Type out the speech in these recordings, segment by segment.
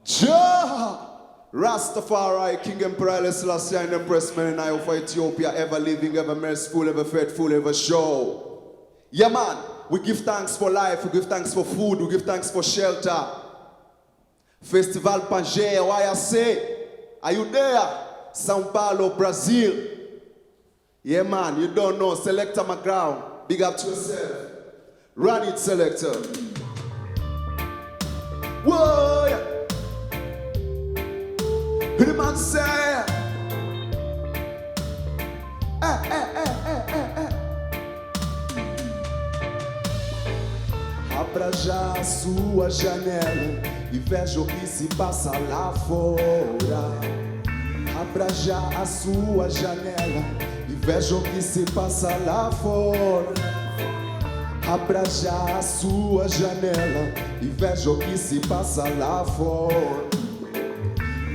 Jah Rastafari, King Emperor Selassie and Empress Menenai of Ethiopia, ever living, ever merciful, ever faithful, ever show. Yeah man, we give thanks for life, we give thanks for food, we give thanks for shelter. Festival Pangea, why I say, are you there? São Paulo, Brazil. Yeah man, you don't know, Selector McGraw, big up to yourself. Run it, Selector. Whoa, yeah. The man say, abra já a sua janela e veja o que se passa lá fora. Abra já a sua janela e veja o que se passa lá fora. Abra já a sua janela e veja o que se passa lá fora.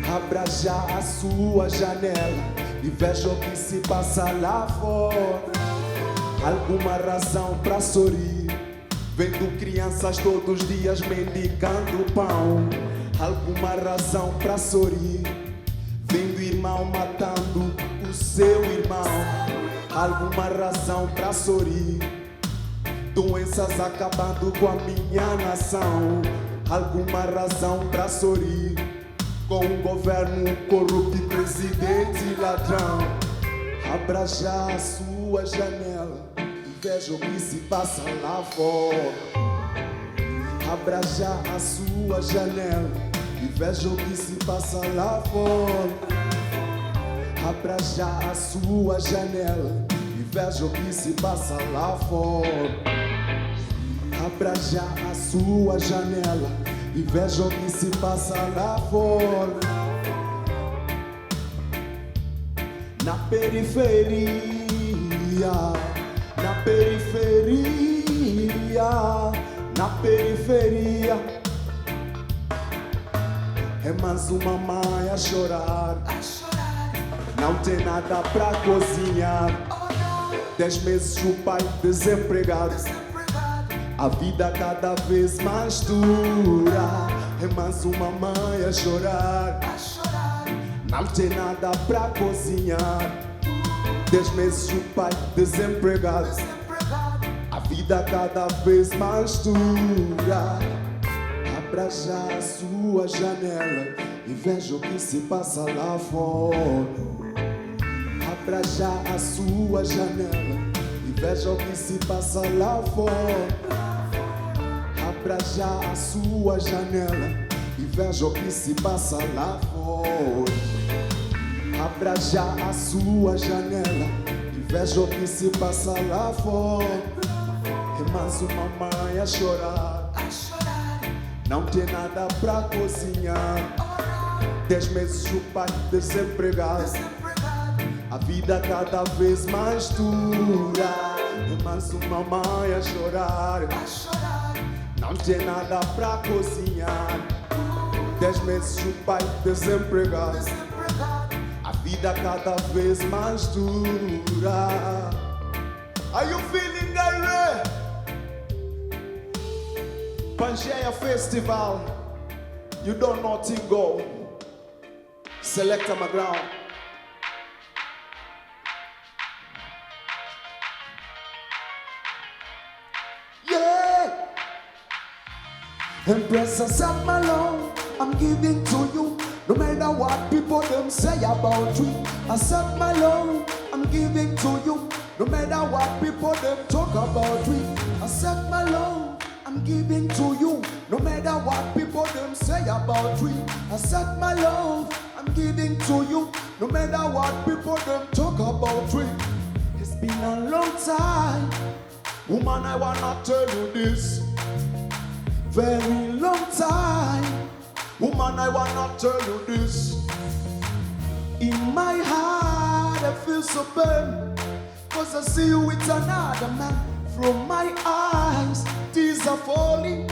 Abra já a sua janela e veja o que se passa lá fora. Alguma razão pra sorrir, vendo crianças todos os dias mendigando pão. Alguma razão pra sorrir, vendo irmão matando o seu irmão. Alguma razão pra sorrir, doenças acabando com a minha nação. Alguma razão pra sorrir, com um governo corrupto e presidente ladrão. Abra já a sua janela e veja o que se passa lá fora. Abra já a sua janela e veja o que se passa lá fora. Abra já a sua janela e veja o que se passa lá fora. Abra já a sua janela e veja o que se passa lá fora. Na periferia, na periferia, na periferia, é mais uma mãe a chorar. Não tem nada pra cozinhar. 10 meses o pai desempregado. A vida cada vez mais dura. É mais uma mãe a chorar. Não tem nada pra cozinhar. 10 meses o pai desempregado. A vida cada vez mais dura. Abra já a sua janela e veja o que se passa lá fora. Abra já a sua janela e veja o que se passa lá fora. Abra já a sua janela e veja o que se passa lá fora. Abra já a sua janela e veja o que se passa lá fora. É mais uma mãe a chorar. Não tem nada pra cozinhar. 10 meses o pai desempregado. A vida cada vez mais dura. É mais uma mãe a chorar. Não tem nada pra cozinhar. 10 meses o pai desempregado. A vida cada vez mais dura. Are you feeling that? Pangea Festival. You don't know Tingo. Selector McGraw. Empress Sam Malone, I'm giving to you. No matter what people them say about you, I Sam Malone, I'm giving to you. No matter what people them talk about you, I Sam Malone, I'm giving to you. No matter what people them say about you, I Sam Malone, I'm giving to you. No matter what people them talk about you. It's been a long time, woman. I wanna tell you this. Very long time, woman, I wanna tell you this. In my heart I feel so pain, cause I see you with another man. From my eyes, tears are falling,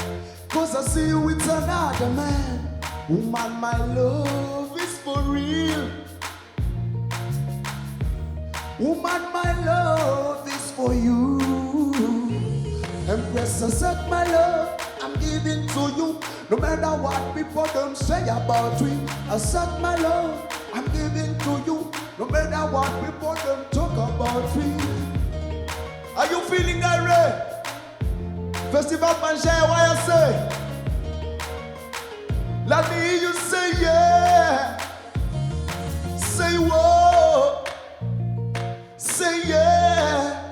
cause I see you with another man. Woman, my love is for real. Woman, my love is for you. Empress, I said my love, I'm giving giving to you. No matter what people don't say about me, I said my love, I'm giving to you. No matter what people don't talk about me. Are you feeling irate? Festival Pangea, why I say? Let me hear you say yeah. Say whoa. Say yeah.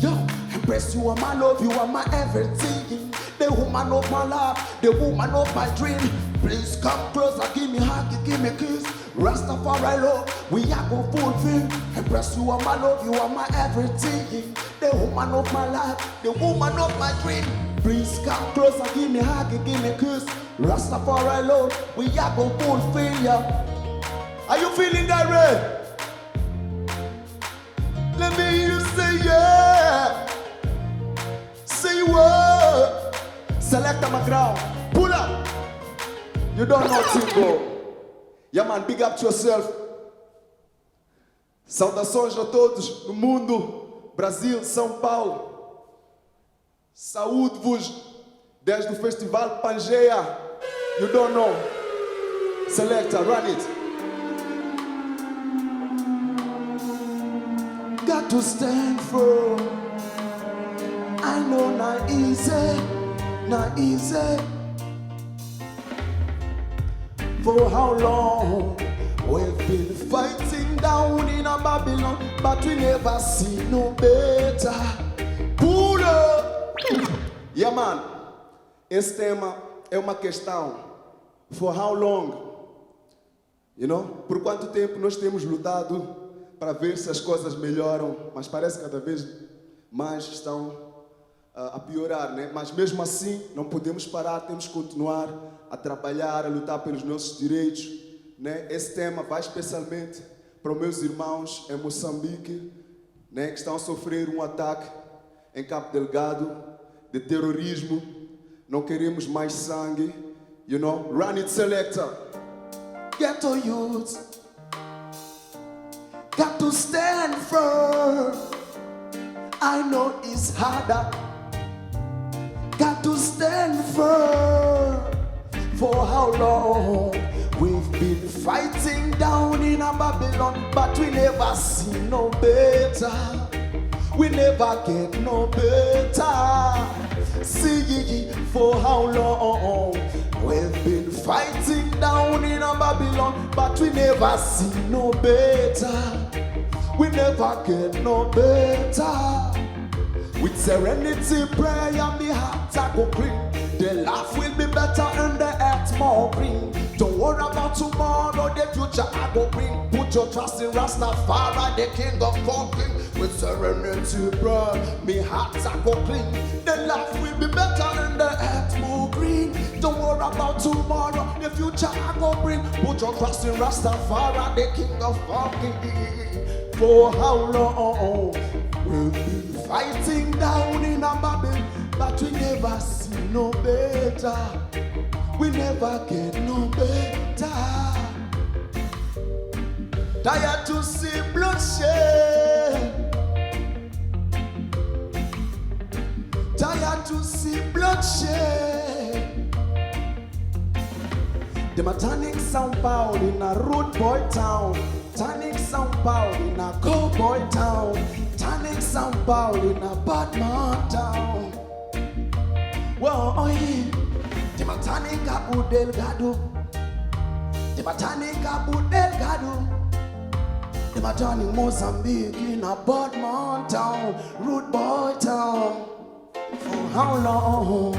Yo, embrace you are my love, you are my everything. The woman of my life, the woman of my dream. Please come closer, give me a hug, give me a kiss. Rastafari love, we are go fulfill. Embrace you are my love, you are my everything. The woman of my life, the woman of my dream. Please come closer, give me a hug, give me a kiss. Rastafari love, we are go fulfill ya. Are you feeling that red? Let me hear you say yeah. Say what? Select my crowd. Pull up. You don't know Timbo. Yeah man, big up to yourself. Saudações a todos no mundo. Brasil, São Paulo. Saúde-vos desde o Festival Pangea. You don't know. Selector, run it. Got to stand firm. I know not easy, not easy. For how long we've been fighting down in a Babylon, but we never see no better. Pull up. Yeah man, esse tema é uma questão. For how long? You know? Por quanto tempo nós temos lutado para ver se as coisas melhoram, mas parece que cada vez mais estão a piorar, né? Mas mesmo assim não podemos parar, temos que continuar a trabalhar, a lutar pelos nossos direitos, né? Esse tema vai especialmente para os meus irmãos em Moçambique, né? Que estão a sofrer um ataque em Cabo Delgado de terrorismo. Não queremos mais sangue, you know? Run it, selector. Ghetto youth, got to stand firm. I know it's harder. Got to stand firm. For how long we've been fighting down in a Babylon, but we never see no better. We never get no better. See, for how long we've been fighting down in a Babylon, but we never see no better. We never get no better. With serenity, prayer, my heart I go clean. The life will be better and the earth more green. Don't worry about tomorrow, the future I go bring. Put your trust in Rastafari, the king of all kings. With serenity, prayer, my heart I go clean. The life will be better and the earth more green. Don't worry about tomorrow, the future I go bring. Put your trust in Rastafari, the king of all kings. For how long we've been fighting down in a Babylon, but we never see no better. We never get no better. Tired to see bloodshed. Tired to see bloodshed. Them a turning São Paulo in a rude boy town. Turning São Paulo in a cowboy town. Turning São Paulo in a bad man town. Whoa, oh yeah. Them a turning Cabo Delgado. Them a turning Cabo Delgado. Them a turning Mozambique in a bad man town. Rude boy town. For how long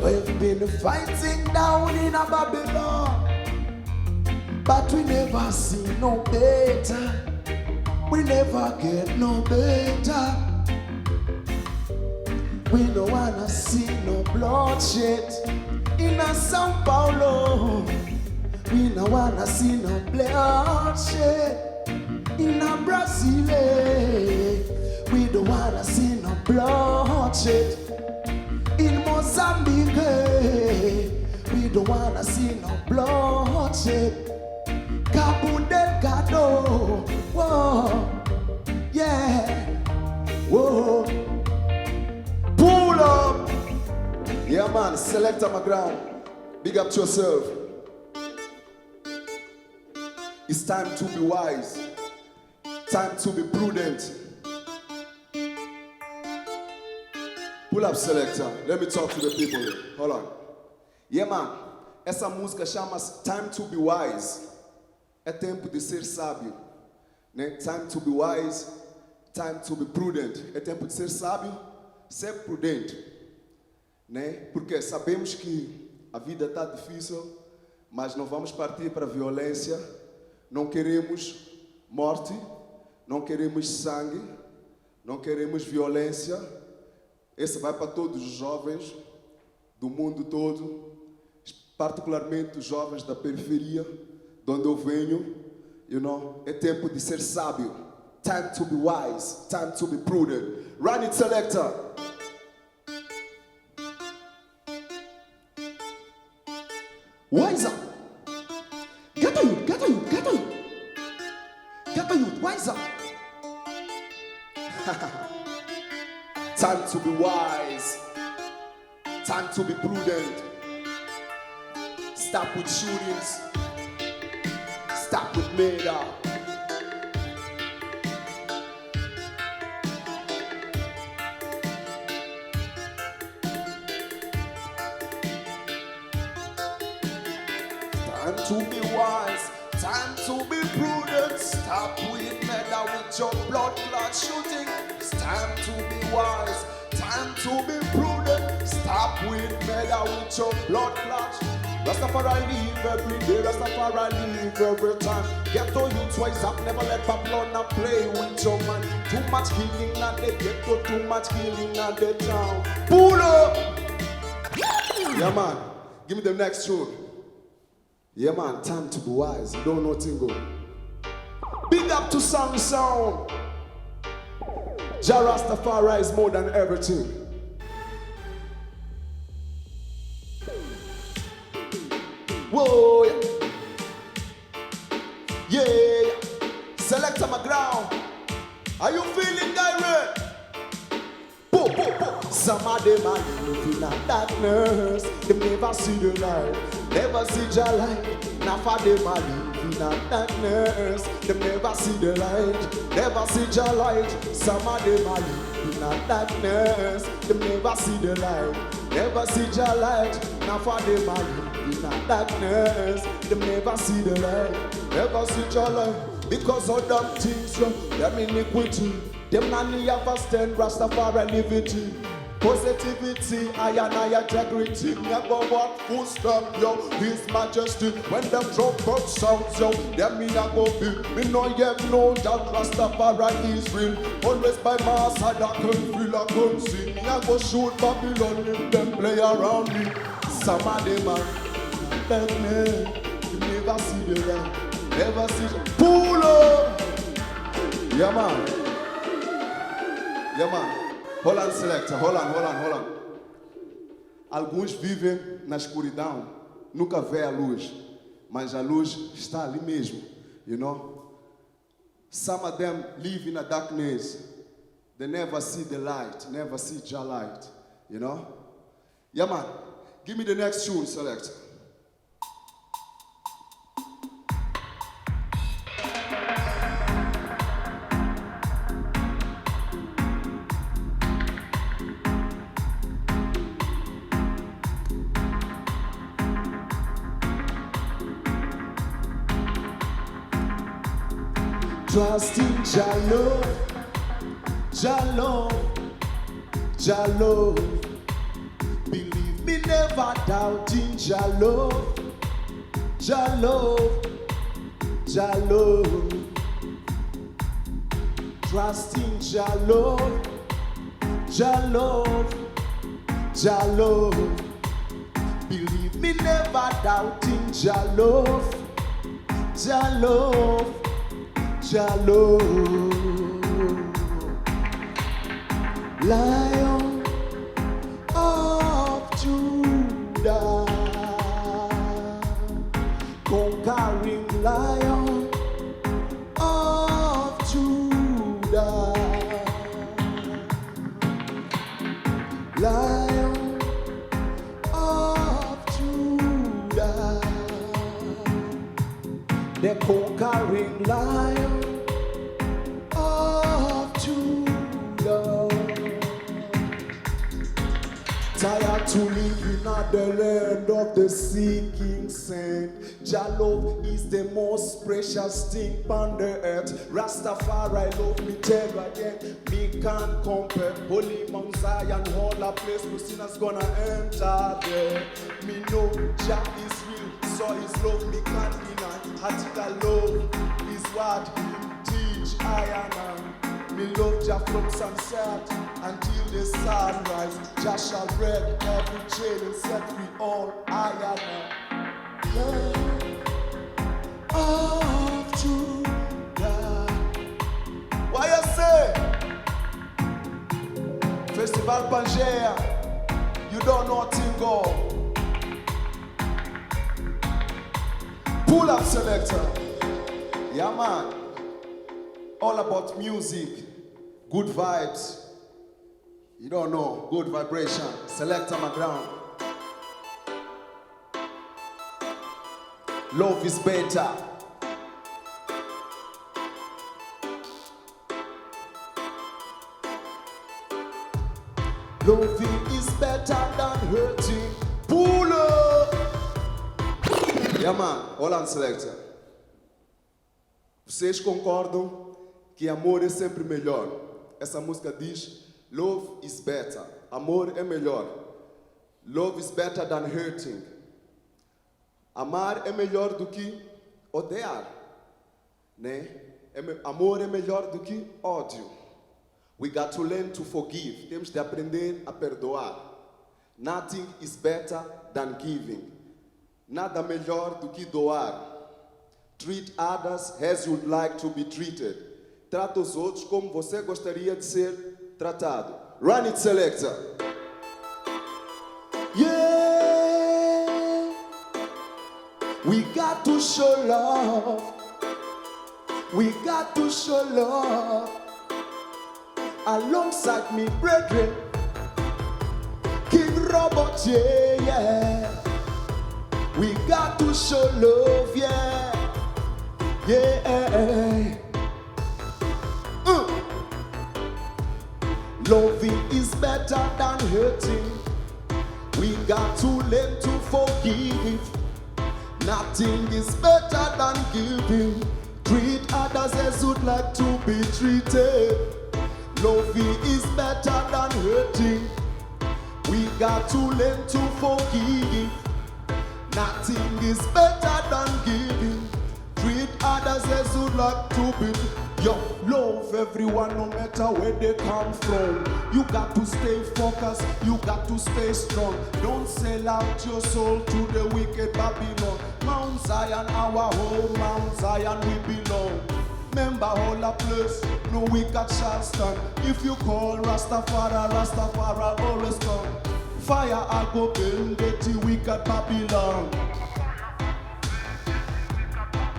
we've been fighting down in a Babylon, but we never see no better. We never get no better. We don't wanna see no bloodshed in a São Paulo. We don't wanna see no bloodshed in a Brazil. We don't wanna see no bloodshed in Mozambique. We don't wanna see no bloodshed. Cabo Delgado, whoa, yeah, whoa. Pull up, Yeah, man, Selector McGround. Big up to yourself. It's time to be wise. Time to be prudent. Pull up, Selector. Let me talk to the people here. Hold on. Yeah, man. Essa música chama-se Time to be Wise. É tempo de ser sábio. Né? Time to be wise. Time to be prudent. É tempo de ser sábio, ser prudente. Né? Porque sabemos que a vida está difícil, mas não vamos partir para a violência. Não queremos morte, não queremos sangue, não queremos violência. Esse vai para todos os jovens do mundo todo, particularmente os jovens da periferia, de onde eu venho. You know, é tempo de ser sábio. Time to be wise, time to be prudent. Run it, Selector. Wise up. Get on you, get on you, get on you. Get on you, wise up. Time to be wise. Time to be prudent. Stop with shootings. Stop with murder. Time to be wise, time to be prudent. Stop with murder with your blood clot shooting. It's time to be wise, time to be prudent. Stop with murder with your blood clot. Rastafari live every day, Rastafari live every time. Get to you twice up, never let Babylon not play with your man. Too much killing and they get to too much killing and they town. Pull up! Yeah, man, give me the next tune. Yeah, man, time to be wise. You don't know Tingo. Big up to Sound Sound. Jah Rastafari is more than everything. Whoa, yeah. Yeah. Selector McGround. Are you feeling direct? Boom, boom, boom. Some of them are living in darkness. They never see the light. Never see your light. Now for them are living in darkness. They never see the light. Never see your light. Some of them are living in darkness. They never see the light. Never see your light. Now for them are living in darkness. They never see the light. Never see your light. Because of them things, them iniquity. Them nanny have a stand, Rastafari liberty. Positivity, I integrity. Never walk full stop, yo. His majesty. When them trumpet sounds, yo, them me a go be. Me no yet know that Rastafari is real. Always by my side, I can feel, I can see. Me a go shoot Babylon if them play around me. Some of them are like me. You never see the light, never see the pull up. Yeah, man. Yeah, man. Hold on, Selector. Hold on. Alguns vivem na escuridão, nunca vê a luz, mas a luz está ali mesmo, you know? Some of them live in the darkness. They never see the light, never see your light, you know? Yeah, man. Give me the next tune, Selector. Trust in Jah love, Jah love, Jah love. Believe me, never doubt in Jah love, Jah love, Jah love. Trust in Jah love, Jah love, Jah love. Believe me, never doubt in Jah love, Jah love. Shalom, Lion of Judah, conquering Lion of Judah, Lion the conquering lion of Judah. Tired to live in the land of the seeking saint. Jah love is the most precious thing on the earth. Rastafari love me tell you again. Me can't compare. Holy Mount Zion, all a place where sinners gonna enter there. Me know Jah is real, so his love me can't deny. Article love is what him teach I and I. Me love Jah from sunset until the sunrise. Jah shall break every chain and set free all I and I. Of Judah. What you say? Festival Pangea, you don't know Tingo. Pull up selector. Yeah man. All about music, good vibes. You don't know, good vibration. Selector my ground. Love is better. Loving is better than hurting. Pull up. Yeah man, hold on selector. Vocês concordam que amor é sempre melhor? Essa música diz love is better. Amor é melhor. Love is better than hurting. Amar é melhor do que odiar, né? Amor é melhor do que ódio. We got to learn to forgive. Temos de aprender a perdoar. Nothing is better than giving. Nada melhor do que doar. Treat others as you'd like to be treated. Trata os outros como você gostaria de ser tratado. Run it, selector. Yeah, we got to show love. We got to show love. Alongside me, brethren, King Robert, yeah, yeah. We got to show love, yeah, yeah. Loving is better than hurting. We got to learn to forgive. Nothing is better than giving. Treat others as you'd like to be treated. Loving is better than hurting. We got to learn to forgive. Nothing is better than giving. Treat others as you'd like to be. Yo, love everyone no matter where they come from. You got to stay focused, you got to stay strong. Don't sell out your soul to the wicked Babylon. Mount Zion, our home, Mount Zion we belong. Remember all a place, no wicked shall stand. If you call Rastafari, Rastafari always come. Fire I go burn dirty wicked Babylon.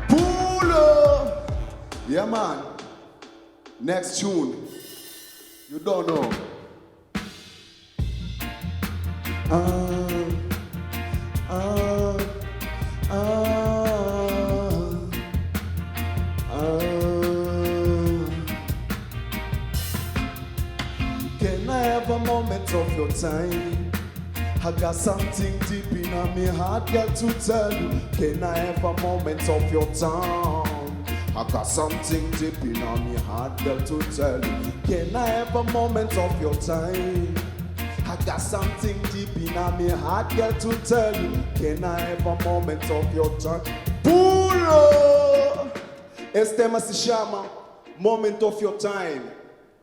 Pull up! Yeah man. Next tune, you don't know. Can I have a moment of your time? I got something deep in my heart, got to tell you. Can I have a moment of your time? I got something deep in my heart, girl, to tell you. Can I have a moment of your time? I got something deep in my heart, girl, to tell you. Can I have a moment of your time? Pulo! Esse tema se chama Moment of Your Time.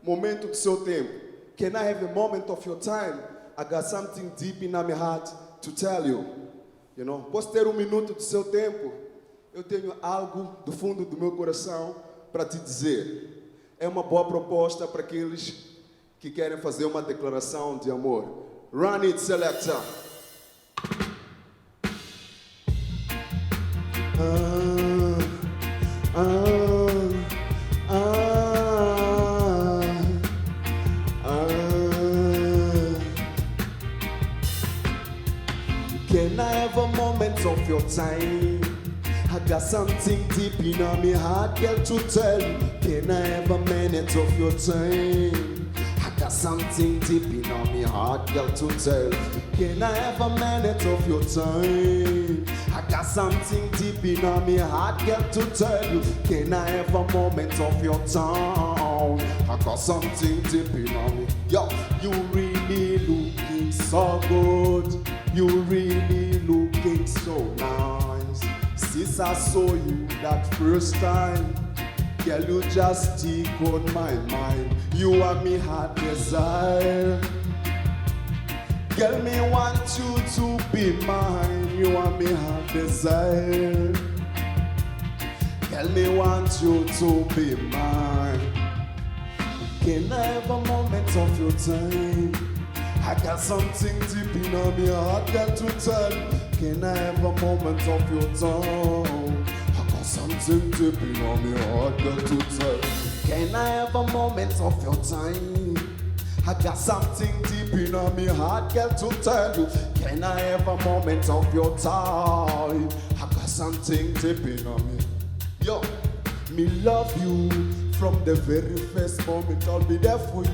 Momento do seu tempo. Can I have a moment of your time? I got something deep in my heart to tell you. You know, posso ter minuto do seu tempo? Eu tenho algo do fundo do meu coração para te dizer. É uma boa proposta para aqueles que querem fazer uma declaração de amor. Run it, selector. Can I have a moment of your time? I got something deep in my heart, girl, to tell you. Can I have a minute of your time? I got something deep in my heart, girl, to tell you. Can I have a minute of your time? I got something deep in my heart, girl, to tell you. Can I have a moment of your time? I got something deep in me. Yo, you really looking so good. You really looking so nice. Since I saw you that first time, girl, you just stick on my mind. You are me heart desire. Girl, me want you to be mine. You are me heart desire. Girl, me want you to be mine. Can I have a moment of your time? I got something deep in my heart, got to tell. Can I have a moment of your time? I got something deep in my heart, got to tell. Can I have a moment of your time? I got something deep in my heart, got to tell you. Can I have a moment of your time? I got something deep in me. Yo, me love you from the very first moment. I'll be there for you.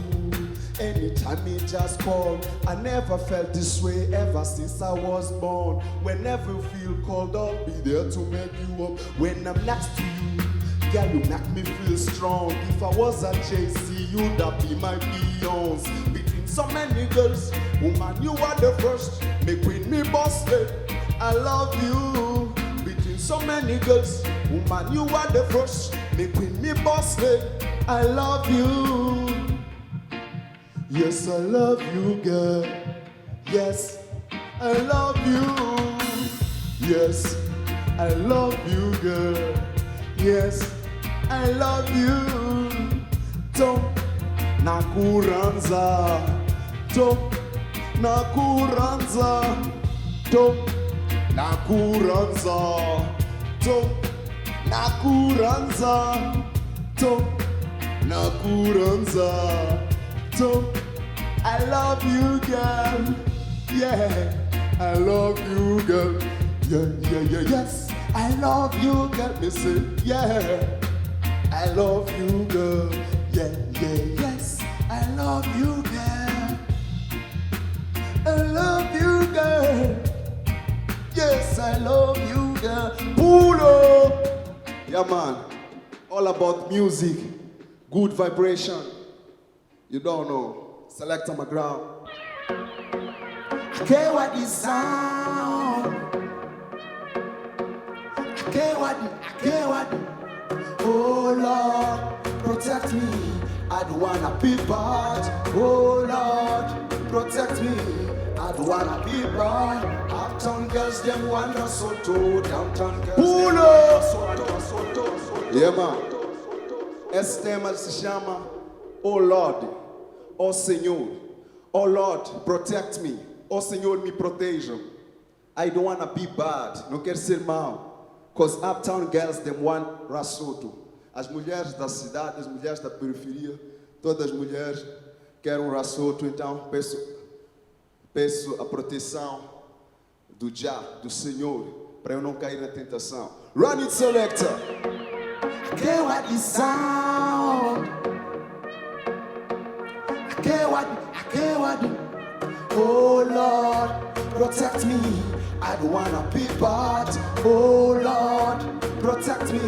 Anytime me just call, I never felt this way ever since I was born. Whenever you feel cold, I'll be there to make you up. When I'm next to you, girl, you make me feel strong. If I was a JC, you'd be my Beyonce. Between so many girls, woman, you are the first. Make queen me boss lady. I love you. Between so many girls, woman, you are the first. Make queen me boss lady. I love you. Yes, I love you, girl. Yes, I love you. Yes, I love you, girl. Yes, I love you. Tom nakuranza. Tom nakuranza. Tom nakuranza. Tom nakuranza. Tom nakuranza. Tom, I love you, girl. Yeah, I love you, girl. Yeah, yes, I love you, girl. Me say, yeah, I love you, girl. Yeah, yes, I love you, girl. I love you, girl. Yes, I love you, girl. Pull up. Yeah, man. All about music, good vibration. You don't know. Select on my ground. I care what is sound. I care what. Oh Lord, protect me. I don't wanna be bad. Oh Lord, protect me. I don't wanna be bad. Uptown girls, them want us so too. Downtown girls, them want us so too. Yeah, man. Esse tema se chama Oh Lord, oh Senhor, oh Lord, protect me. Oh Senhor, me proteja. I don't wanna be bad, não quero ser mau. Cause uptown girls, them want rasoto. As mulheres da cidade, as mulheres da periferia, todas as mulheres querem um rasoto. Então peço a proteção do Jah, do Senhor, para eu não cair na tentação. Run it, selector. I care what is sound. I care what. Oh Lord, protect me. I don't wanna be bad. Oh Lord, protect me.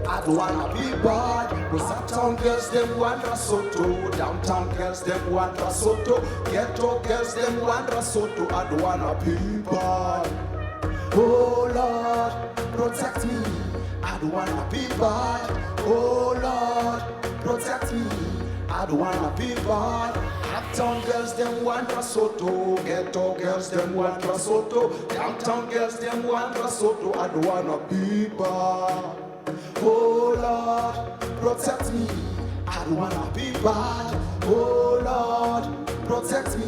I don't wanna be bad. Cause uptown girls, them want rasoto. Downtown girls, them want rasoto. Ghetto girls, them want rasoto. I don't wanna be bad. Oh Lord, protect me. I don't wanna be bad. Oh Lord, protect me. I don't wanna be bad. Uptown girls, them want rasoto. Ghetto girls, them want rasoto. Downtown girls, them want rasoto. I don't wanna be bad. Oh Lord, protect me. I don't wanna be bad. Oh Lord, protect me.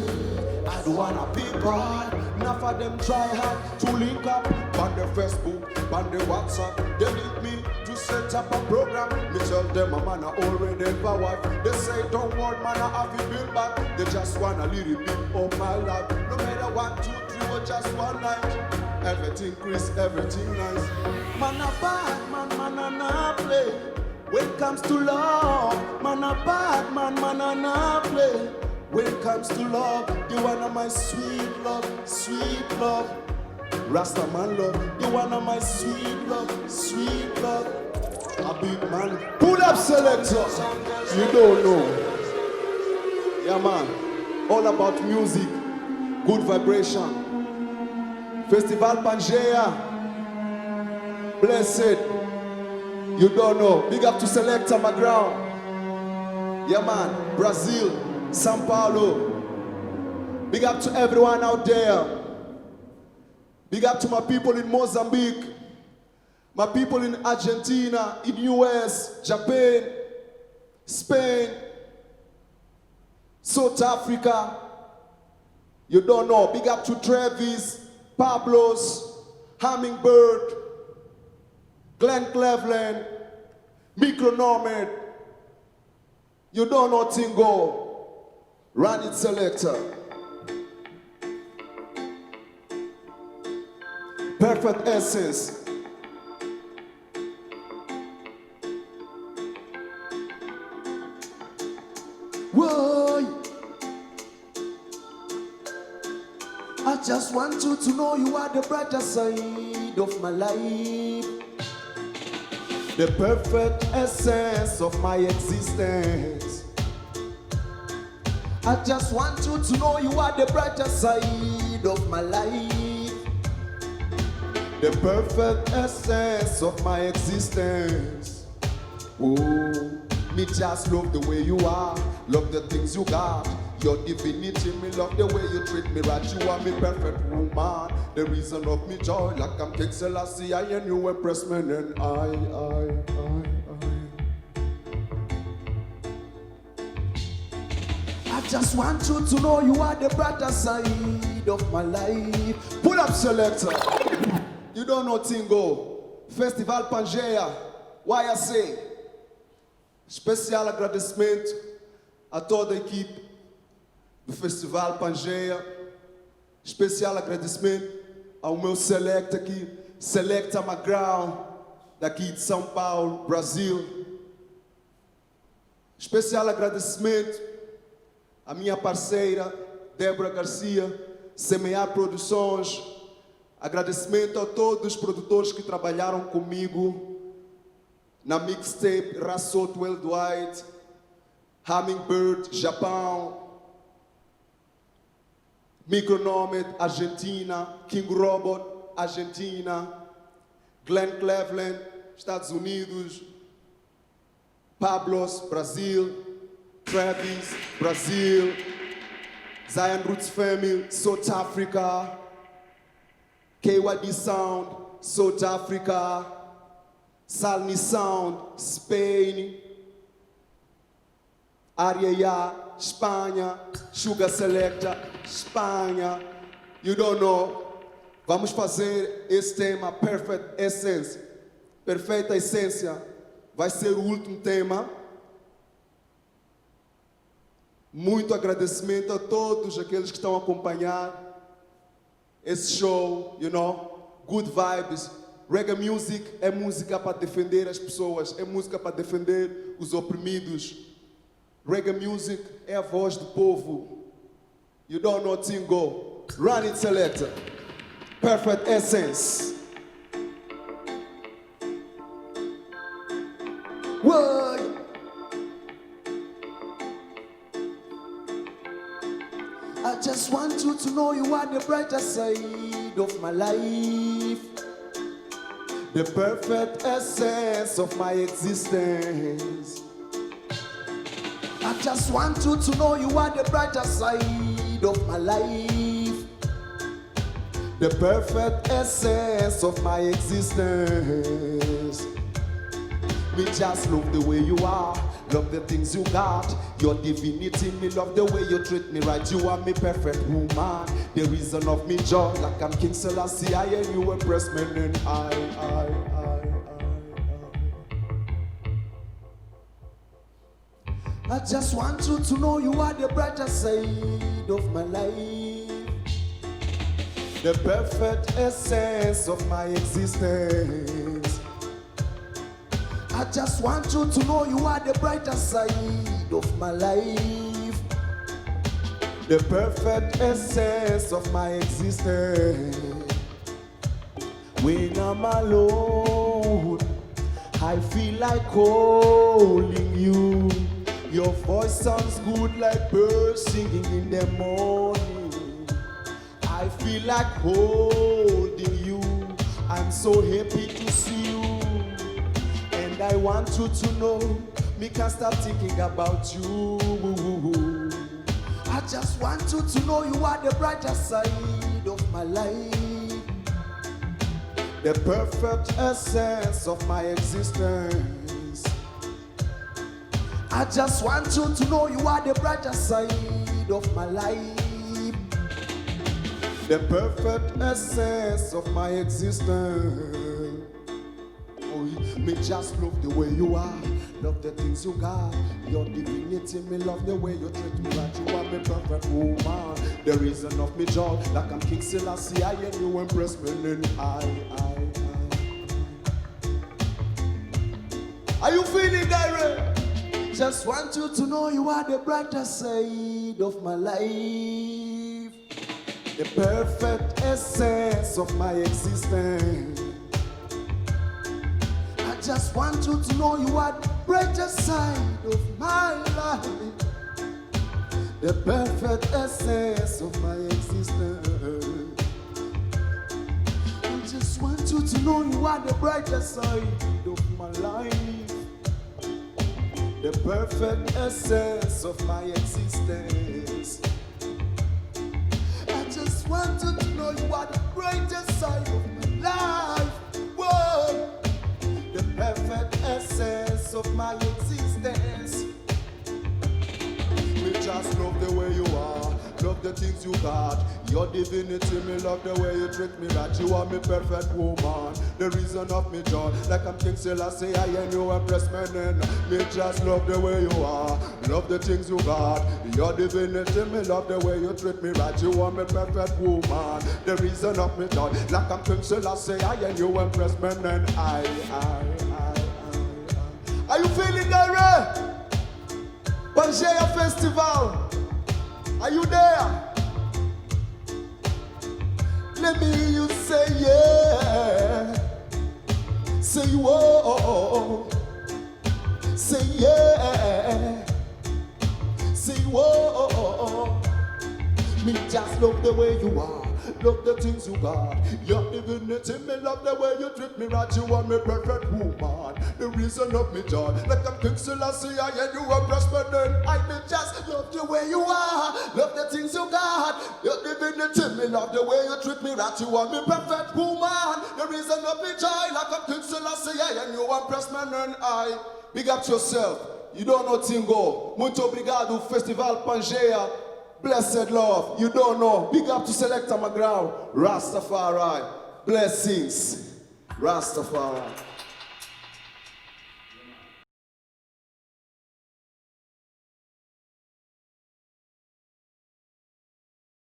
I don't wanna be bad. Enough of them try hard to link up on the Facebook, on the WhatsApp. They need me to set up a program. Me tell them a man I already have a wife. They say don't worry man I have it built back. They just want a little bit of my life. No matter there, 1, 2, 3, or just one night. Everything crisp, everything nice. Man a bad man, man a not play. When it comes to love, man a bad man, man a not play. When it comes to love, you wanna my sweet love, sweet love. Rasta man love, you wanna my sweet love, sweet love. A big man, pull up selector. You don't know. Yeah man, all about music, good vibration. Festival Pangea, blessed. You don't know. Big up to Selector McGraw. Yeah man, Brazil, São Paulo. Big up to everyone out there. Big up to my people in Mozambique, my people in Argentina, in US, Japan, Spain, South Africa. You don't know. Big up to Travis, Pablos, Hummingbird, Glenn Cleveland, Micronomad. You don't know Tingo. Run it selector. Perfect essence. Whoa. I just want you to know you are the brighter side of my life. The perfect essence of my existence. I just want you to know you are the brighter side of my life. The perfect essence of my existence. Oh, me just love the way you are, love the things you got. Your divinity, me love the way you treat me right. You are me perfect woman, the reason of me joy. Like I'm King Selassie, I and you impress me and I just want you to know you are the brighter side of my life. Pull up selector. You don't know Tingo. Festival Pangea. Why I say? Especial agradecimento a toda a equipe do Festival Pangea. Especial agradecimento ao meu select aqui, Selecta McGraw, daqui de São Paulo, Brasil. Especial agradecimento à minha parceira, Débora Garcia, Semear Produções. Agradecimento a todos os produtores que trabalharam comigo na mixtape Rassoto Worldwide, Hummingbird, Japão, Micronomad, Argentina, King Robot, Argentina, Glenn Cleveland, Estados Unidos, Pablos, Brasil, Travis, Brasil, Zion Roots Family, South Africa, KYD Sound, South Africa, Salni Sound, Spain, Ariaya, Espanha, Sugar Selector, Espanha. You don't know. Vamos fazer esse tema Perfect Essence, Perfeita Essência. Vai ser o último tema. Muito agradecimento a todos aqueles que estão a acompanhar esse show, you know, good vibes. Reggae music é música para defender as pessoas, é música para defender os oprimidos. Reggae music é a voz do povo. You don't know Tingo. Run it selector. Perfect essence. Whoa. I just want you to know you are the brighter side of my life. The perfect essence of my existence. I just want you to know you are the brighter side of my life. The perfect essence of my existence. Me just love the way you are, love the things you got. Your divinity, me love the way you treat me right. You are me perfect woman, the reason of me joy. Like I'm King Selassie, I and you impress me and I just want you to know you are the brighter side of my life. the perfect essence of my existence. I just want you to know you are the brighter side of my life, the perfect essence of my existence. When I'm alone, I feel like calling you. Your voice sounds good like birds singing in the morning. I feel like holding you. I'm so happy to see you. And I want you to know, me can't stop thinking about you. I just want you to know you are the brighter side of my life, the perfect essence of my existence. I just want you to know you are the brighter side of my life, the perfect essence of my existence. Oh, me just love the way you are, love the things you got, your divinity, me love the way you treat me right. You are my perfect woman, the reason of me joy, like I'm King Selassie, I and you embrace me in I. Are you feeling that? Just want you to know you are the brighter side of my life, the perfect essence of my existence. I just want you to know you are the brighter side of my life, the perfect essence of my existence. I just want you to know you are the brighter side of my life, the perfect essence of my existence. I just want you to know you are the greatest side of my life. Whoa. The perfect essence of my existence. We just love the way you are, love the things you got, your divinity, me love the way you treat me right. You are my perfect woman, the reason of me joy, like I'm King Selassie, I and you embrace me then. Me just love the way you are, love the things you got, your divinity, me love the way you treat me right. You are my perfect woman, the reason of me joy, like I'm King Selassie, I and you embrace me then. Are you feeling that, Ray? Pangea Festival, are you there? Let me hear you say yeah, say whoa, say yeah, say whoa. Me just love the way you are, love the things you got, your divinity, me love the way you treat me right. You are my perfect woman, the reason of me joy, like I'm King Selassie, I and you embrace me then. I me just love the way you are, love the things you got, your divinity, me love the way you treat me right. You are my perfect woman, the reason of me joy, like I'm King Selassie, I and you embrace me then. I big up yourself, you don't know Tingo. Muito obrigado, Festival Pangea. Blessed love, you don't know. Big up to Selector McGraw, Rastafari. Blessings, Rastafari.